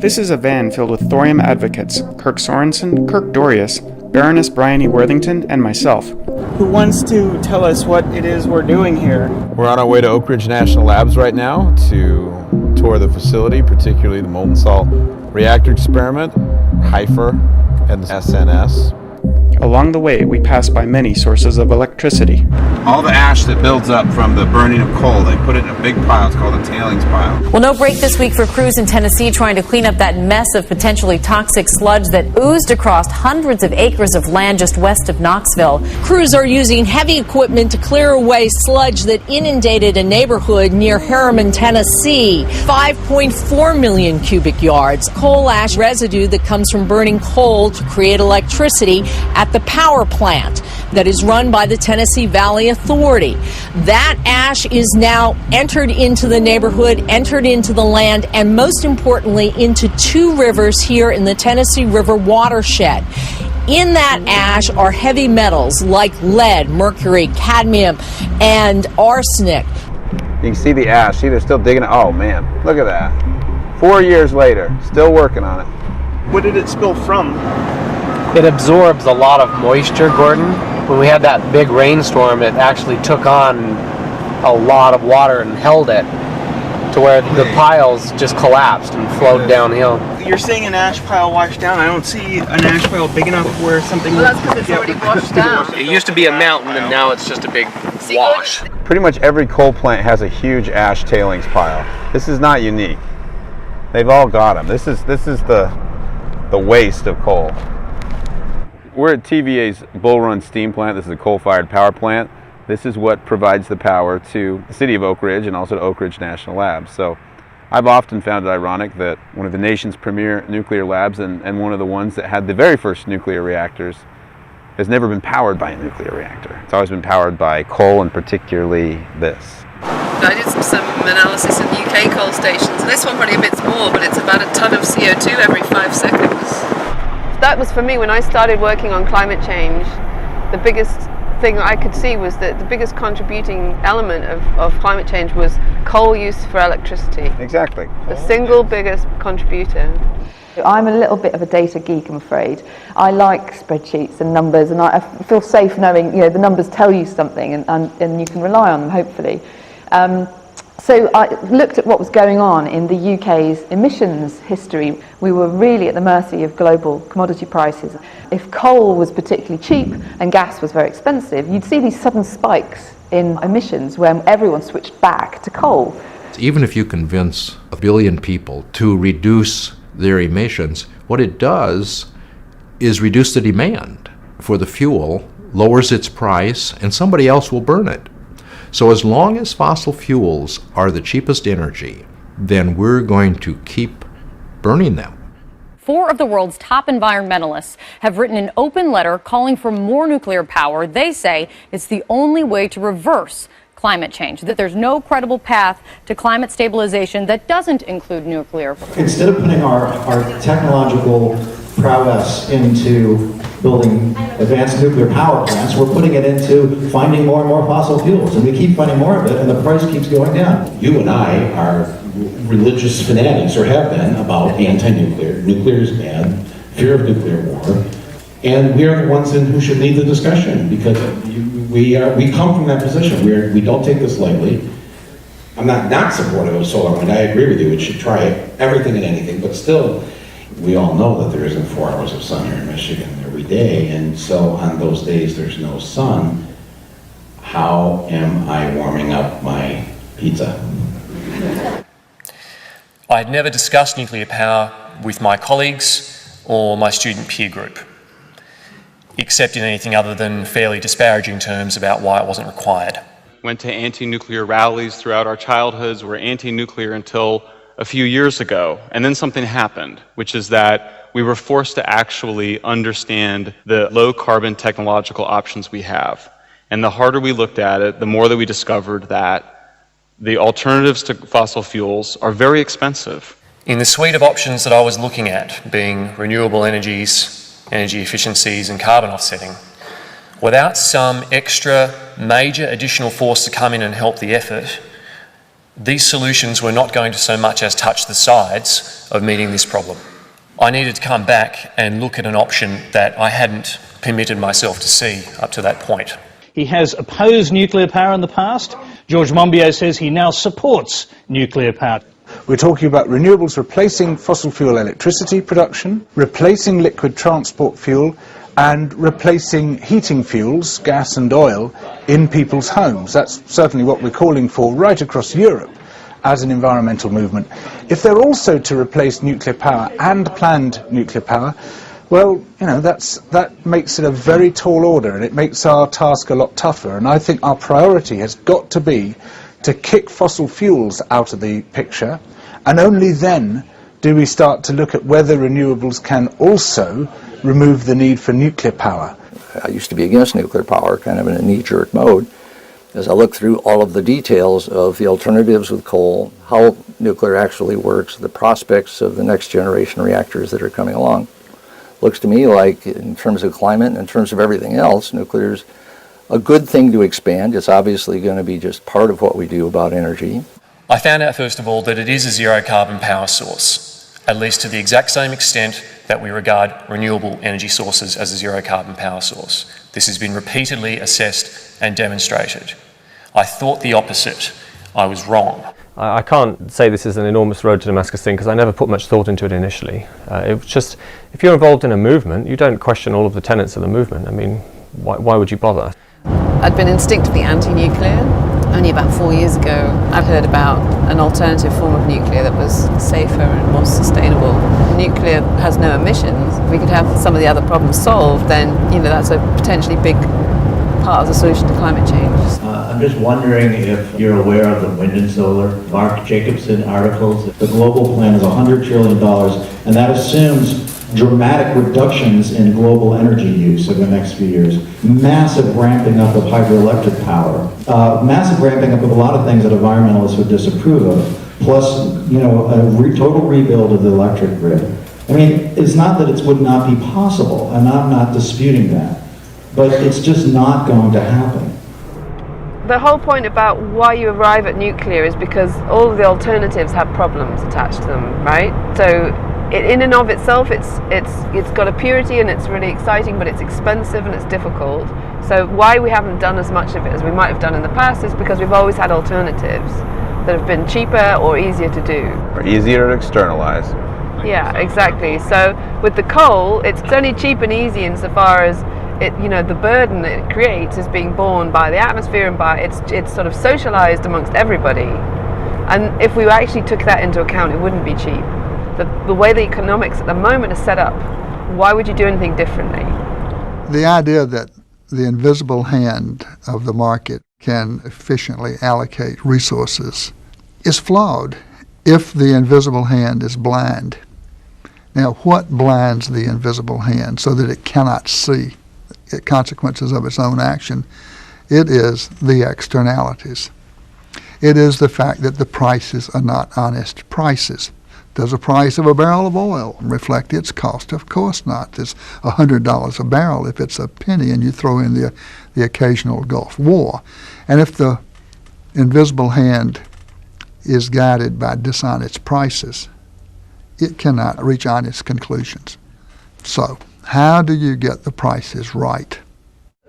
This is a van filled with thorium advocates, Kirk Sorensen, Kirk Dorius, Baroness Bryony Worthington, and myself. Who wants to tell us what it is we're doing here? We're on our way to Oak Ridge National Labs right now to tour the facility, particularly the molten salt reactor experiment, HYFER, and SNS. Along the way, we pass by many sources of electricity. All the ash that builds up from the burning of coal, they put it in a big pile. It's called a tailings pile. Well, no break this week for crews in Tennessee trying to clean up that mess of potentially toxic sludge that oozed across hundreds of acres of land just west of Knoxville. Crews are using heavy equipment to clear away sludge that inundated a neighborhood near Harriman, Tennessee. 5.4 million cubic yards. Coal ash residue that comes from burning coal to create electricity at the power plant that is run by the Tennessee Valley Authority. That ash is now entered into the neighborhood, entered into the land, and most importantly, into two rivers here in the Tennessee River watershed. In that ash are heavy metals like lead, mercury, cadmium, and arsenic. You can see the ash. See, they're still digging it. Oh, man, look at that. 4 years later, still working on it. What did it spill from? It absorbs a lot of moisture, Gordon. When we had that big rainstorm, it actually took on a lot of water and held it to where the piles just collapsed and flowed downhill. You're saying an ash pile washed down. I don't see an ash pile big enough where something... Well, that's because it's already washed down. It used to be a mountain, and now it's just a big wash. Pretty much every coal plant has a huge ash tailings pile. This is not unique. They've all got them. This is the waste of coal. We're at TVA's Bull Run steam plant. This is a coal-fired power plant. This is what provides the power to the city of Oak Ridge and also to Oak Ridge National Labs. So I've often found it ironic that one of the nation's premier nuclear labs and one of the ones that had the very first nuclear reactors has never been powered by a nuclear reactor. It's always been powered by coal, and particularly this. I did some analysis of UK coal stations, and this one probably emits more, but it's about a ton of CO2 every 5 seconds. That was for me when I started working on climate change. The biggest thing I could see was that the biggest contributing element of climate change was coal use for electricity. Exactly. The single biggest contributor. I'm a little bit of a data geek, I'm afraid. I like spreadsheets and numbers, and I feel safe knowing the numbers tell you something, and you can rely on them, hopefully. So I looked at what was going on in the UK's emissions history. We were really at the mercy of global commodity prices. If coal was particularly cheap and gas was very expensive, you'd see these sudden spikes in emissions when everyone switched back to coal. Even if you convince 1 billion people to reduce their emissions, what it does is reduce the demand for the fuel, lowers its price, and somebody else will burn it. So as long as fossil fuels are the cheapest energy, then we're going to keep burning them. 4 of the world's top environmentalists have written an open letter calling for more nuclear power. They say it's the only way to reverse climate change, that there's no credible path to climate stabilization that doesn't include nuclear. Instead of putting our technological prowess into building advanced nuclear power plants, we're putting it into finding more and more fossil fuels, and we keep finding more of it, and the price keeps going down. You and I are religious fanatics, or have been, about anti-nuclear. Nuclear is bad, fear of nuclear war, and we are the ones who should lead the discussion, because we come from that position. We don't take this lightly. I'm not supportive of solar wind. I agree with you. We should try everything and anything, but still, we all know that there isn't 4 hours of sun here in Michigan every day, and so on those days there's no sun. How am I warming up my pizza? I had never discussed nuclear power with my colleagues or my student peer group, except in anything other than fairly disparaging terms about why it wasn't required. Went to anti-nuclear rallies throughout our childhoods. We're anti-nuclear until a few years ago, and then something happened, which is that we were forced to actually understand the low-carbon technological options we have. And the harder we looked at it, the more that we discovered that the alternatives to fossil fuels are very expensive. In the suite of options that I was looking at, being renewable energies, energy efficiencies, and carbon offsetting, without some extra major additional force to come in and help the effort, These solutions were not going to so much as touch the sides of meeting this problem. I needed to come back and look at an option that I hadn't permitted myself to see up to that point. He has opposed nuclear power in the past. George Monbiot says he now supports nuclear power. We're talking about renewables replacing fossil fuel electricity production, replacing liquid transport fuel, and replacing heating fuels, gas and oil, in people's homes. That's certainly what we're calling for right across Europe as an environmental movement. If they're also to replace nuclear power and planned nuclear power, well, you know, that makes it a very tall order, and it makes our task a lot tougher. And I think our priority has got to be to kick fossil fuels out of the picture, and only then do we start to look at whether renewables can also remove the need for nuclear power. I used to be against nuclear power, kind of in a knee-jerk mode. As I look through all of the details of the alternatives with coal, how nuclear actually works, the prospects of the next generation reactors that are coming along, looks to me like, in terms of climate and in terms of everything else, nuclear's a good thing to expand. It's obviously going to be just part of what we do about energy. I found out, first of all, that it is a zero-carbon power source, at least to the exact same extent that we regard renewable energy sources as a zero-carbon power source. This has been repeatedly assessed and demonstrated. I thought the opposite. I was wrong. I can't say this is an enormous road to Damascus thing because I never put much thought into it initially. It was just, if you're involved in a movement, you don't question all of the tenets of the movement. I mean, why would you bother? I'd been instinctively anti-nuclear. Only about 4 years ago, I'd heard about an alternative form of nuclear that was safer and more sustainable. Nuclear has no emissions. If we could have some of the other problems solved, then that's a potentially big part of the solution to climate change. I'm just wondering if you're aware of the wind and solar, Mark Jacobson articles. The global plan is $100 trillion, and that assumes dramatic reductions in global energy use over the next few years. Massive ramping up of hydroelectric power. Massive ramping up of a lot of things that environmentalists would disapprove of. Plus, a total rebuild of the electric grid. I mean, it's not that it would not be possible, and I'm not disputing that. But it's just not going to happen. The whole point about why you arrive at nuclear is because all of the alternatives have problems attached to them, right? So in and of itself, it's got a purity and it's really exciting, but it's expensive and it's difficult. So why we haven't done as much of it as we might have done in the past is because we've always had alternatives that have been cheaper or easier to do. Or easier to externalize. Yeah, exactly. So with the coal, it's only cheap and easy insofar as the burden that it creates is being borne by the atmosphere and by it's sort of socialized amongst everybody. And if we actually took that into account, it wouldn't be cheap. The way the economics at the moment is set up, why would you do anything differently? The idea that the invisible hand of the market can efficiently allocate resources is flawed if the invisible hand is blind. Now, what blinds the invisible hand so that it cannot see the consequences of its own action? It is the externalities. It is the fact that the prices are not honest prices. Does the price of a barrel of oil reflect its cost? Of course not. It's $100 a barrel if it's a penny and you throw in the occasional Gulf War. And if the invisible hand is guided by dishonest prices, it cannot reach honest conclusions. So, how do you get the prices right?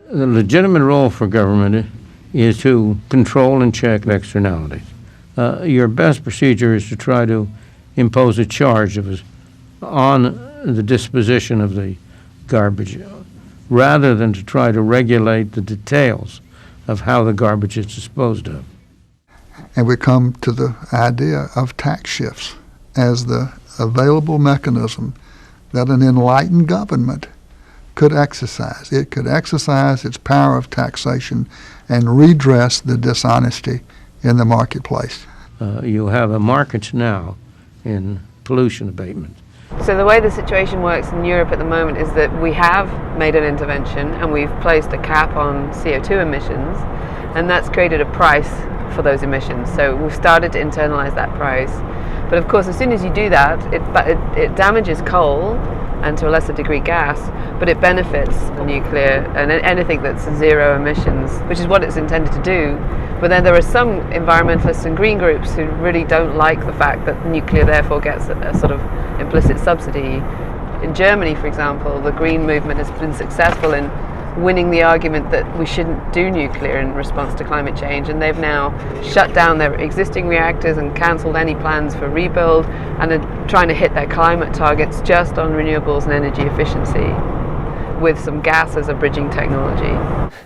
The legitimate role for government is to control and check externalities. Your best procedure is to try to impose a charge on the disposition of the garbage, rather than to try to regulate the details of how the garbage is disposed of. And we come to the idea of tax shifts as the available mechanism that an enlightened government could exercise. It could exercise its power of taxation and redress the dishonesty in the marketplace. You have a market now in pollution abatement. So the way the situation works in Europe at the moment is that we have made an intervention and we've placed a cap on CO2 emissions, and that's created a price for those emissions. So we've started to internalize that price. But of course, as soon as you do that, it damages coal and to a lesser degree gas, but it benefits nuclear and anything that's zero emissions, which is what it's intended to do. But then there are some environmentalists and green groups who really don't like the fact that nuclear therefore gets a sort of implicit subsidy. In Germany, for example, the green movement has been successful in winning the argument that we shouldn't do nuclear in response to climate change, and they've now shut down their existing reactors and cancelled any plans for rebuild, and are trying to hit their climate targets just on renewables and energy efficiency, with some gas as a bridging technology.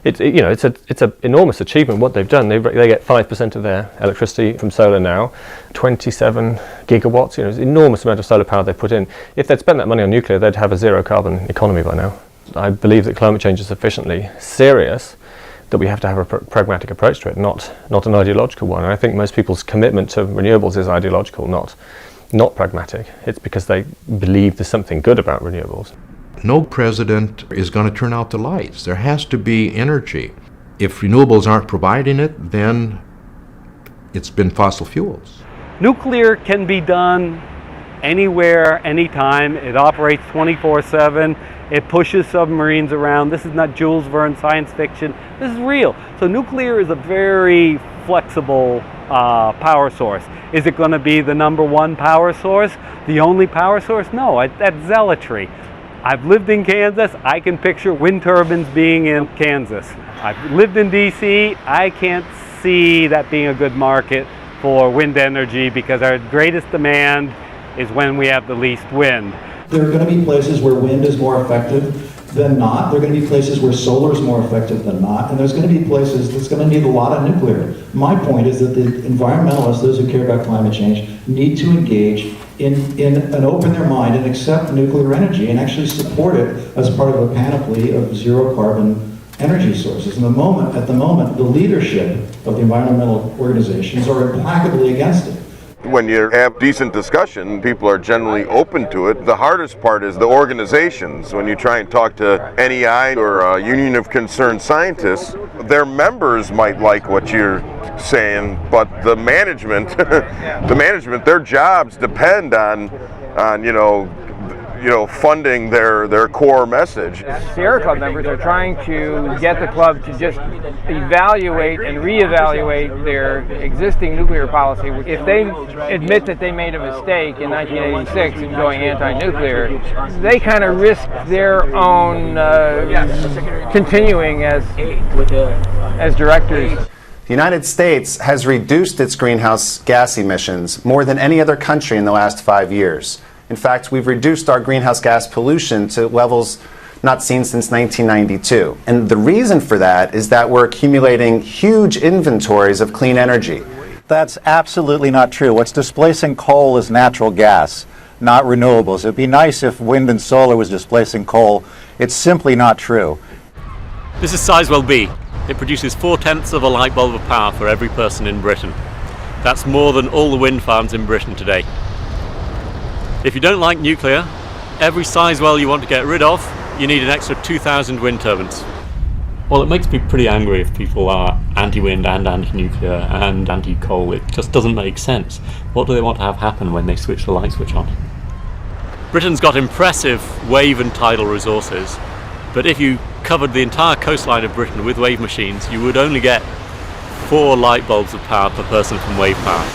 It's an enormous achievement what they've done. They get 5% of their electricity from solar now, 27 gigawatts. It's an enormous amount of solar power they put in. If they'd spent that money on nuclear, they'd have a zero carbon economy by now. I believe that climate change is sufficiently serious that we have to have a pragmatic approach to it, not an ideological one. And I think most people's commitment to renewables is ideological, not pragmatic. It's because they believe there's something good about renewables. No president is going to turn out the lights. There has to be energy. If renewables aren't providing it, then it's been fossil fuels. Nuclear can be done anywhere, anytime. It operates 24/7. It pushes submarines around. This is not Jules Verne science fiction. This is real. So nuclear is a very flexible power source. Is it going to be the number one power source? The only power source? No, that's zealotry. I've lived in Kansas. I can picture wind turbines being in Kansas. I've lived in DC. I can't see that being a good market for wind energy because our greatest demand is when we have the least wind. There are going to be places where wind is more effective than not. There are going to be places where solar is more effective than not. And there's going to be places that's going to need a lot of nuclear. My point is that the environmentalists, those who care about climate change, need to engage in and open their mind and accept nuclear energy and actually support it as part of a panoply of zero carbon energy sources. And at the moment, the leadership of the environmental organizations are implacably against it. When you have decent discussion, people are generally open to it. The hardest part is the organizations. When you try and talk to NEI or a Union of Concerned Scientists, their members might like what you're saying, but the management, their jobs depend on funding their core message. Sierra Club members are trying to get the club to just evaluate and reevaluate their existing nuclear policy. If they admit that they made a mistake in 1986 in going anti-nuclear, they kind of risk their own continuing as directors. The United States has reduced its greenhouse gas emissions more than any other country in the last 5 years. In fact, we've reduced our greenhouse gas pollution to levels not seen since 1992. And the reason for that is that we're accumulating huge inventories of clean energy. That's absolutely not true. What's displacing coal is natural gas, not renewables. It would be nice if wind and solar was displacing coal. It's simply not true. This is Sizewell B. It produces 4/10 of a light bulb of power for every person in Britain. That's more than all the wind farms in Britain today. If you don't like nuclear, every Sizewell you want to get rid of, you need an extra 2,000 wind turbines. Well, it makes me pretty angry if people are anti-wind and anti-nuclear and anti-coal. It just doesn't make sense. What do they want to have happen when they switch the light switch on? Britain's got impressive wave and tidal resources, but if you covered the entire coastline of Britain with wave machines, you would only get 4 light bulbs of power per person from wave power.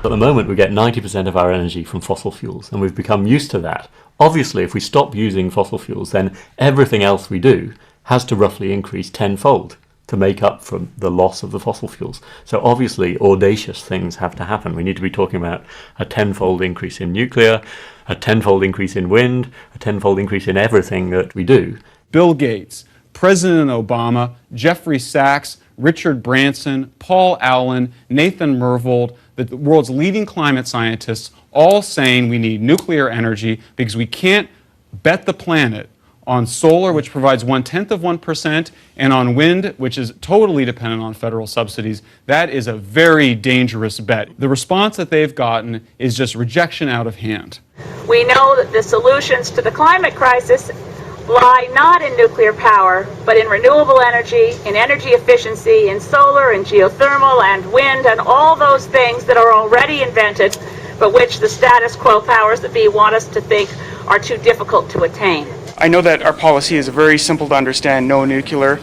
At the moment, we get 90% of our energy from fossil fuels, and we've become used to that. Obviously, if we stop using fossil fuels, then everything else we do has to roughly increase tenfold to make up for the loss of the fossil fuels. So obviously, audacious things have to happen. We need to be talking about a tenfold increase in nuclear, a tenfold increase in wind, a tenfold increase in everything that we do. Bill Gates, President Obama, Jeffrey Sachs, Richard Branson, Paul Allen, Nathan Myhrvold, the world's leading climate scientists, all saying we need nuclear energy because we can't bet the planet on solar, which provides 0.1%, and on wind, which is totally dependent on federal subsidies. That is a very dangerous bet. The response that they've gotten is just rejection out of hand. We know that the solutions to the climate crisis lie not in nuclear power, but in renewable energy, in energy efficiency, in solar and geothermal and wind and all those things that are already invented, but which the status quo powers that be want us to think are too difficult to attain. I know that our policy is very simple to understand, no nuclear.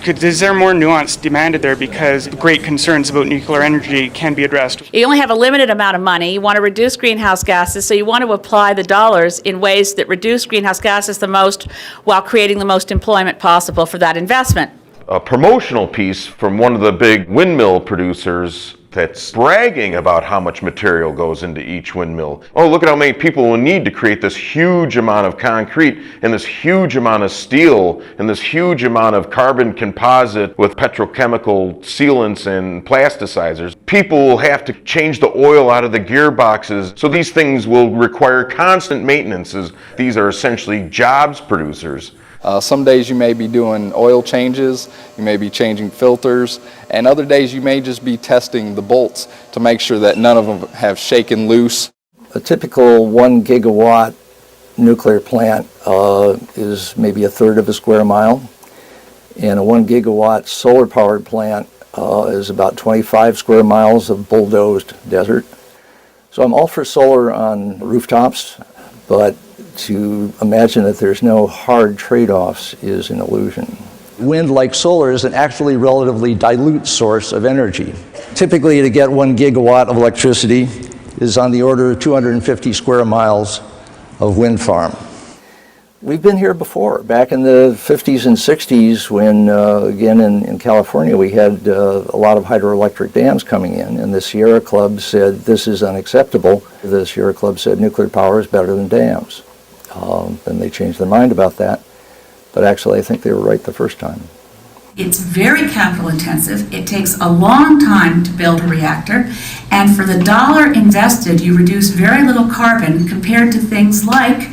Is there more nuance demanded there because great concerns about nuclear energy can be addressed? You only have a limited amount of money. You want to reduce greenhouse gases, so you want to apply the dollars in ways that reduce greenhouse gases the most while creating the most employment possible for that investment. A promotional piece from one of the big windmill producers that's bragging about how much material goes into each windmill. Oh, look at how many people will need to create this huge amount of concrete and this huge amount of steel and this huge amount of carbon composite with petrochemical sealants and plasticizers. People will have to change the oil out of the gearboxes. So these things will require constant maintenances. These are essentially jobs producers. Some days you may be doing oil changes, you may be changing filters, and other days you may just be testing the bolts to make sure that none of them have shaken loose. A typical 1 gigawatt nuclear plant is maybe a third of a square mile, and a 1 gigawatt solar powered plant is about 25 square miles of bulldozed desert. So I'm all for solar on rooftops, but to imagine that there's no hard trade-offs is an illusion. Wind, like solar, is an actually relatively dilute source of energy. Typically, to get 1 gigawatt of electricity is on the order of 250 square miles of wind farm. We've been here before, back in the 50s and 60s when, again, in California, we had a lot of hydroelectric dams coming in, and the Sierra Club said this is unacceptable. The Sierra Club said nuclear power is better than dams. Then they changed their mind about that, but actually I think they were right the first time. It's very capital intensive. It takes a long time to build a reactor, and for the dollar invested, you reduce very little carbon compared to things like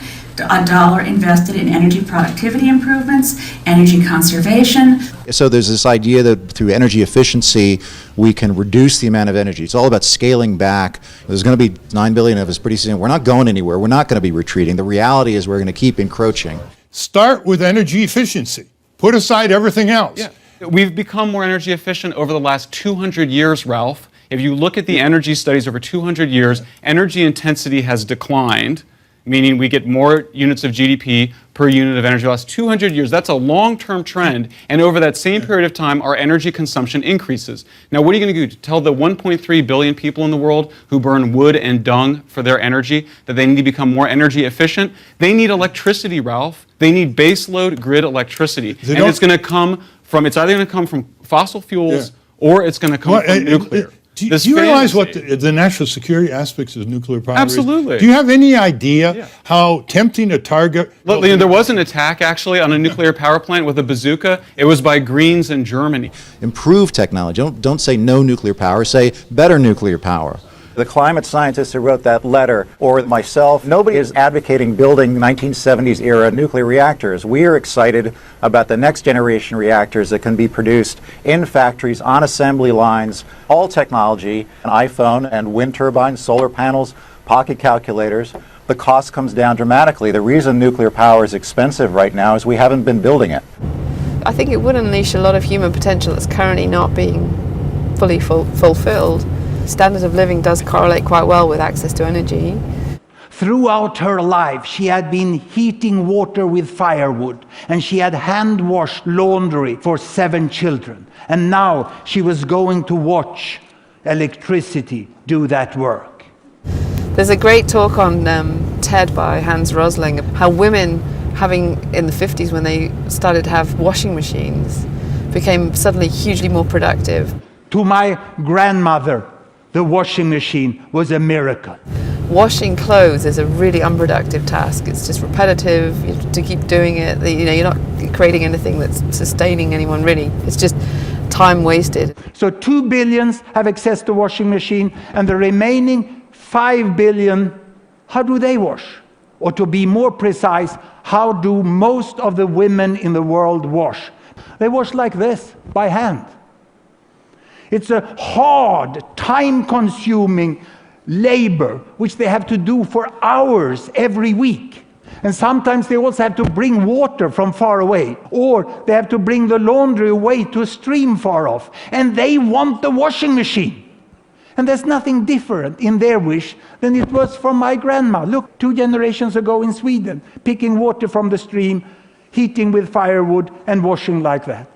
a dollar invested in energy productivity improvements, energy conservation. So there's this idea that through energy efficiency, we can reduce the amount of energy. It's all about scaling back. There's going to be 9 billion of us pretty soon. We're not going anywhere. We're not going to be retreating. The reality is we're going to keep encroaching. Start with energy efficiency. Put aside everything else. Yeah. We've become more energy efficient over the last 200 years, Ralph. If you look at the energy studies over 200 years, energy intensity has declined, meaning we get more units of GDP per unit of energy. The last 200 years, that's a long-term trend, and over that same period of time, our energy consumption increases. Now, what are you going to do? Tell the 1.3 billion people in the world who burn wood and dung for their energy that they need to become more energy efficient? They need electricity, Ralph. They need baseload grid electricity, and it's going to come from, it's either going to come from fossil fuels or it's going to come from nuclear. Do you realize what the national security aspects of nuclear power Absolutely. is? Do you have any idea how tempting a target? Look, there was an attack actually on a nuclear power plant with a bazooka. It was by Greens in Germany. Improve technology. Don't say no nuclear power. Say better nuclear power. The climate scientists who wrote that letter, or myself, nobody is advocating building 1970s era nuclear reactors. We are excited about the next generation reactors that can be produced in factories, on assembly lines, all technology, an iPhone and wind turbines, solar panels, pocket calculators. The cost comes down dramatically. The reason nuclear power is expensive right now is we haven't been building it. I think it would unleash a lot of human potential that's currently not being fully fulfilled. Standard of living does correlate quite well with access to energy. Throughout her life, she had been heating water with firewood, and she had hand-washed laundry for 7 children. And now she was going to watch electricity do that work. There's a great talk on TED by Hans Rosling, how women, having in the 50s when they started to have washing machines, became suddenly hugely more productive. To my grandmother, the washing machine was a miracle. Washing clothes is a really unproductive task. It's just repetitive. You have to keep doing it. You're not creating anything that's sustaining anyone really. It's just time wasted. So 2 billion have access to washing machine, and the remaining 5 billion, how do they wash? Or to be more precise, how do most of the women in the world wash? They wash like this, by hand. It's a hard, time-consuming labor which they have to do for hours every week. And sometimes they also have to bring water from far away, or they have to bring the laundry away to a stream far off. And they want the washing machine. And there's nothing different in their wish than it was from my grandma. Look, 2 generations ago in Sweden, picking water from the stream, heating with firewood and washing like that.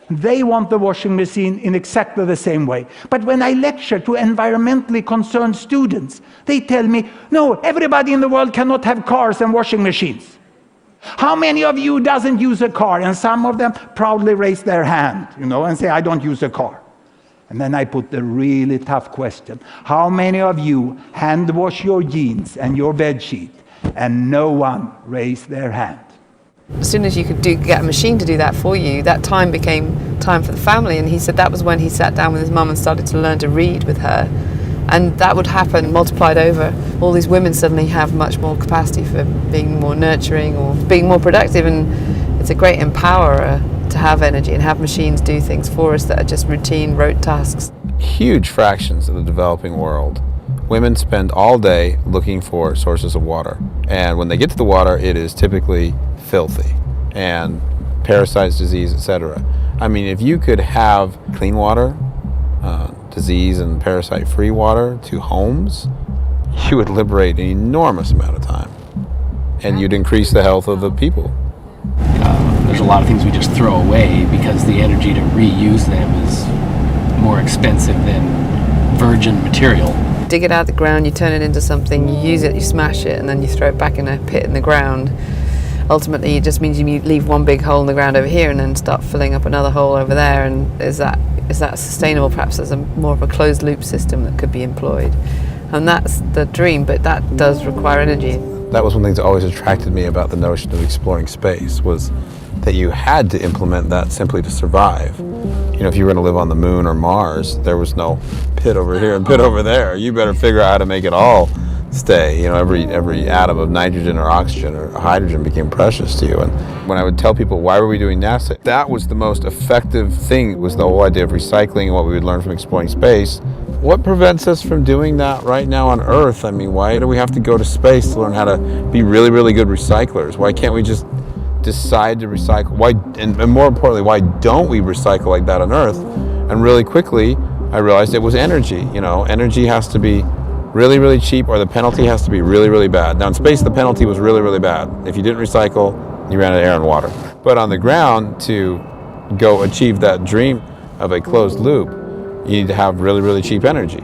They want the washing machine in exactly the same way. But when I lecture to environmentally concerned students, they tell me, no, everybody in the world cannot have cars and washing machines. How many of you doesn't use a car? And some of them proudly raise their hand, and say, I don't use a car. And then I put the really tough question. How many of you hand wash your jeans and your bed sheet? And no one raised their hand. As soon as you could get a machine to do that for you, that time became time for the family. And he said that was when he sat down with his mum and started to learn to read with her. And that would happen, multiplied over. All these women suddenly have much more capacity for being more nurturing or being more productive. And it's a great empowerer to have energy and have machines do things for us that are just routine, rote tasks. Huge fractions of the developing world, women spend all day looking for sources of water. And when they get to the water, it is typically filthy and parasites, disease, etc. I mean, if you could have clean water, disease and parasite-free water to homes, you would liberate an enormous amount of time. And you'd increase the health of the people. There's a lot of things we just throw away because the energy to reuse them is more expensive than virgin material. Dig it out of the ground, you turn it into something, you use it, you smash it, and then you throw it back in a pit in the ground. Ultimately, it just means you leave one big hole in the ground over here and then start filling up another hole over there. And is that sustainable? Perhaps there's more of a closed loop system that could be employed. And that's the dream, but that does require energy. That was one of the things that always attracted me about the notion of exploring space, was that you had to implement that simply to survive. If you were going to live on the moon or Mars, there was no pit over here and pit over there. You better figure out how to make it all stay. Every atom of nitrogen or oxygen or hydrogen became precious to you. And when I would tell people, why were we doing NASA? That was the most effective thing, was the whole idea of recycling and what we would learn from exploring space. What prevents us from doing that right now on Earth? I mean, why do we have to go to space to learn how to be really, really good recyclers? Why can't we just decide to recycle? Why, and more importantly, why don't we recycle like that on Earth? And really quickly, I realized it was energy. Energy has to be really, really cheap, or the penalty has to be really, really bad. Now in space, the penalty was really, really bad. If you didn't recycle, you ran out of air and water. But on the ground, to go achieve that dream of a closed loop, you need to have really, really cheap energy.